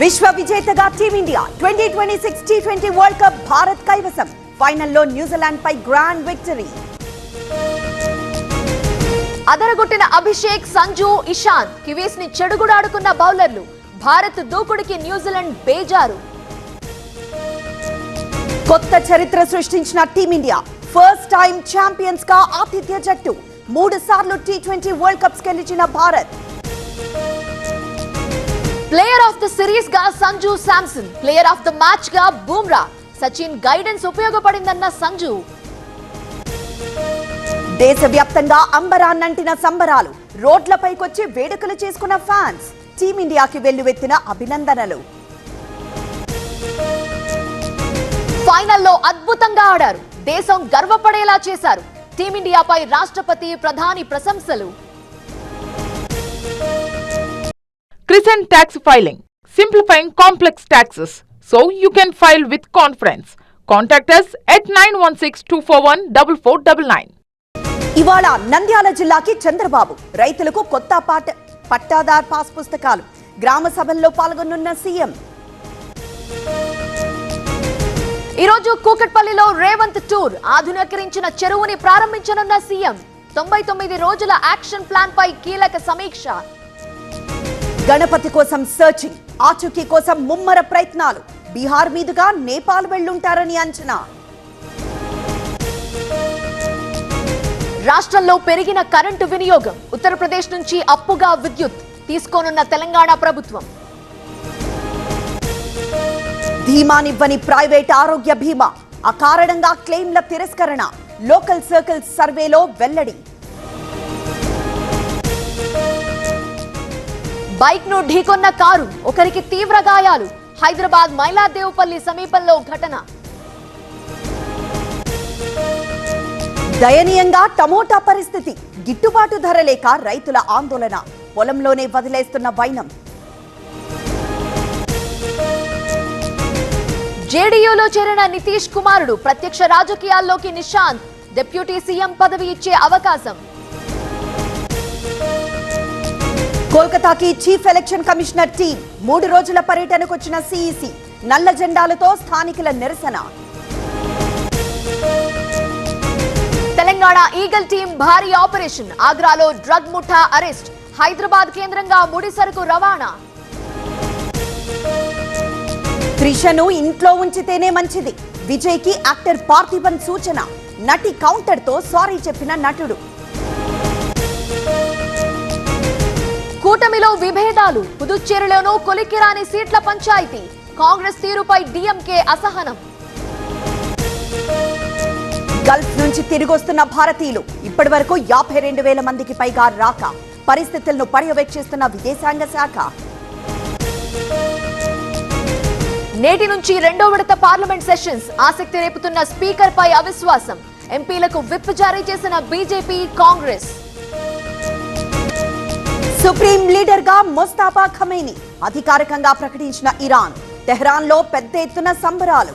విశ్వ విజేతగా team India 2026 T20 world cup Bharat కైవసం. ఫైనల్లో న్యూజిలాండ్ పై గ్రాండ్ విక్టరీ. అదరగొట్టిన అభిషేక్, సంజు, ఇషాన్ కివీస్ ని చెడుగుడాడుకున్న బౌలర్లు. భారత్ దూకుడికి న్యూజిలాండ్ బేజారు. కొత్త చరిత్ర సృష్టించిన టీమిండియా ఫస్ట్ టైం ఛాంపియన్స్ గా ఆతిథ్య జట్టు. 3 సార్లు T20 వరల్డ్ కప్స్ గెలిచిన Bharat. Player of the series గా Sanju Samson, player of the match గా బూమ్రా. సచిన్ గైడెన్స్ ఉపయోగపడిందన్న సంజు. దేశవ్యాప్తంగా అంబరాన్నంటిన సంబరాలు. రోడ్లపైకొచ్చి వేడుకలు చేసుకున్న ఫ్యాన్స్. టీమిండియాకి వెల్లువెత్తిన అభినందనలు. ఫైనల్లో అద్భుతంగా ఆడారు. దేశం గర్వపడేలా చేశారు. టీమిండియాపై రాష్ట్రపతి, ప్రధాని ప్రశంసలు. Crescent Tax Filing, simplifying complex taxes so you can file with confidence. Contact us at 9162414499. ఇవాళ నంద్యాల జిల్లాకి చంద్రబాబు. రైతులకు కొత్త పట్టాదార్ పాస్ పుస్తకాలు. గ్రామ సభల్లో పాల్గొనున్న సీఎం. ఈరోజు కూకట్పల్లిలో రేవంత్ టూర్. ఆధునీకరించిన చెరువుని ప్రారంభించనున్న సీఎం. 99 రోజుల యాక్షన్ ప్లాన్ పై కీలక సమీక్ష. గణపతి కోసం సర్చింగ్. ఆచూకీ కోసం ముమ్మర ప్రయత్నాలు. బీహార్ మీదుగా నేపాల్ వెళ్లుంటారని అంచనా. రాష్ట్రంలో పెరిగిన కరెంటు వినియోగం. ఉత్తరప్రదేశ్ నుంచి అప్పుగా విద్యుత్ తీసుకోనున్న తెలంగాణ ప్రభుత్వం. ధీమానివ్వని ప్రైవేట్ ఆరోగ్య బీమా. అకారణంగా క్లెయిమ్ల తిరస్కరణ. లోకల్ సర్కిల్స్ సర్వేలో వెల్లడి. బైక్ ను ఢీకొన్న కారు. ఒకరికి తీవ్ర గాయాలు. హైదరాబాద్ మైలాదేవుపల్లి సమీపంలో ఘటన. దయనీయంగా టమోటా పరిస్థితి. గిట్టుబాటు ధర లేక రైతుల ఆందోళన. పొలంలోనే వదిలేస్తున్న వైనం. జేడీయూలో చేరిన నితీష్ కుమారుడు. ప్రత్యక్ష రాజకీయాల్లోకి నిశాంత్. డిప్యూటీ సీఎం పదవి ఇచ్చే అవకాశం. కోల్కతాకి చీఫ్ ఎలక్షన్ కమిషనర్ టీం. 3 రోజుల పర్యటనకు వచ్చిన సీఈసీ. నల్ల జెండాలతో స్థానికుల నిరసన. తెలంగాణ ఈగల్ టీం భారీ ఆపరేషన్. ఆగ్రాలో డ్రగ్ ముఠా అరెస్ట్. హైదరాబాద్ కేంద్రంగా ముడి సరుకు రవాణా. త్రిషను ఇంట్లో ఉంచితేనే మంచిది. విజయ్ కి యాక్టర్ పార్థిబన్ సూచన. నటి కౌంటర్ తో సారీ చెప్పిన నటుడు. కూటమిలో విభేదాలు. పుదుచ్చేరిలోనూ కొలికిరాని సీట్ల పంచాయతీ. కాంగ్రెస్ తీరుపై డీఎంకే అసహనం. గల్ఫ్ నుంచి తిరిగొస్తున్న భారతీయులు. ఇప్పటి వరకు 52,000 మందికి పైగా రాక. పరిస్థితులను పర్యవేక్షిస్తున్న విదేశాంగ శాఖ. నేటి నుంచి 2వ విడత పార్లమెంట్ సెషన్స్. ఆసక్తి రేపుతున్న స్పీకర్ పై అవిశ్వాసం. ఎంపీలకు విప్ జారీ చేసిన బీజేపీ, కాంగ్రెస్. సుప్రీం లీడర్ గా ముస్తాఫా ఖమేని అధికారికంగా ప్రకటించిన ఇరాన్. తెహ్రాన్ లో పెద్ద ఎత్తున సంబరాలు.